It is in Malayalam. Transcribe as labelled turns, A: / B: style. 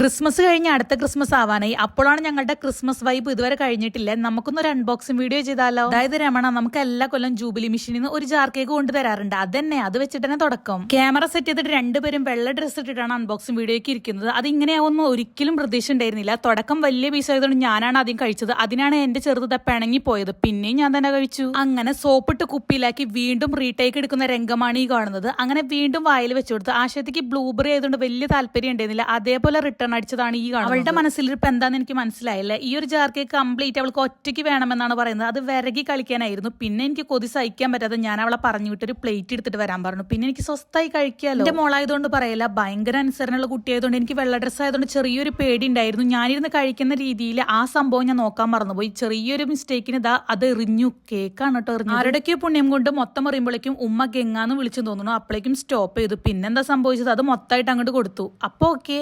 A: ക്രിസ്മസ് കഴിഞ്ഞ് അടുത്ത ക്രിസ്മസ് ആവാനായി. അപ്പോഴാണ് ഞങ്ങളുടെ ക്രിസ്മസ് വൈബ് ഇതുവരെ കഴിഞ്ഞിട്ടില്ല. നമുക്കൊന്നൊരു അൺബോക്സിംഗ് വീഡിയോ ചെയ്താലോ? അതായത് രമണ നമുക്ക് എല്ലാ കൊല്ലം ജൂബിലി മെഷീനിൽ നിന്ന് ഒരു ജാർ കേക്ക് കൊണ്ടുതരാറുണ്ട്. അത് വെച്ചിട്ട് തന്നെ തുടക്കം. ക്യാമറ സെറ്റ് ചെയ്തിട്ട് രണ്ടുപേരും വെള്ള ഡ്രസ്സ് ഇട്ടിട്ടാണ് അൺബോക്സിംഗ് വീഡിയോയ്ക്ക് ഇരിക്കുന്നത്. അത് ഇങ്ങനെയാവുന്ന ഒരിക്കലും പ്രതീക്ഷ ഉണ്ടായിരുന്നില്ല. തുടക്കം വലിയ പീസ് ആയതുകൊണ്ട് ഞാനാണ് ആദ്യം കഴിച്ചത്. അതിനാണ് എന്റെ ചെറുത് പിണങ്ങി പോയത്. പിന്നെയും ഞാൻ തന്നെ കഴിച്ചു. അങ്ങനെ സോപ്പിട്ട് കുപ്പിയിലാക്കി വീണ്ടും റീടേക്ക് എടുക്കുന്ന രംഗമാണ് ഈ കാണുന്നത്. അങ്ങനെ വീണ്ടും വായിൽ വെച്ചു കൊടുത്ത്. ആശയത്തേക്ക് ബ്ലൂബെറി ആയതുകൊണ്ട് വലിയ താല്പര്യം ഉണ്ടായിരുന്നില്ല. അതേപോലെ റിട്ടേൺ അടിച്ചതാണ് ഈ കാണുന്നത്. അവളുടെ മനസ്സിലിരിപ്പ് എന്താന്ന് എനിക്ക് മനസ്സിലായില്ല. ഈ ഒരു ജാർ കേക്ക് കംപ്ലീറ്റ് അവൾക്ക് ഒറ്റയ്ക്ക് വേണമെന്നാണ് പറയുന്നത്. അത് വിരകി കളിക്കാനായിരുന്നു. പിന്നെ എനിക്ക് കൊതി സഹിക്കാൻ പറ്റാതെ ഞാൻ അവളെ പറഞ്ഞു വിട്ടൊരു പ്ലേറ്റ് എടുത്തിട്ട് വരാൻ പറഞ്ഞു. പിന്നെ എനിക്ക് സ്വസ്ഥമായി കഴിക്കാമല്ലോ. എന്റെ മോളായതുകൊണ്ട് പറയില്ല, ഭയങ്കര അനുസരണമുള്ള കുട്ടിയായതുകൊണ്ട് എനിക്ക് വെള്ള ഡ്രസ്സ് ആയതുകൊണ്ട് ചെറിയൊരു പേടി ഉണ്ടായിരുന്നു. ഞാനിരുന്ന് കഴിക്കുന്ന രീതിയിൽ ആ സംഭവം ഞാൻ നോക്കാൻ മറന്നുപോയി. ചെറിയൊരു മിസ്റ്റേക്കിന് അത് എറിഞ്ഞു. കേക്കാണ് കേട്ടോ എറിഞ്ഞു. ആരുടെയൊക്കെ പുണ്യം കൊണ്ട് മൊത്തം എറിയുമ്പോഴേക്കും ഉമ്മ ഗംഗാന്ന് വിളിച്ചു തോന്നുന്നു. അപ്പോഴേക്കും സ്റ്റോപ്പ് ചെയ്തു. പിന്നെന്താ സംഭവിച്ചത്? അത് മൊത്തമായിട്ട് അങ്ങോട്ട് കൊടുത്തു. അപ്പൊ ഓക്കെ.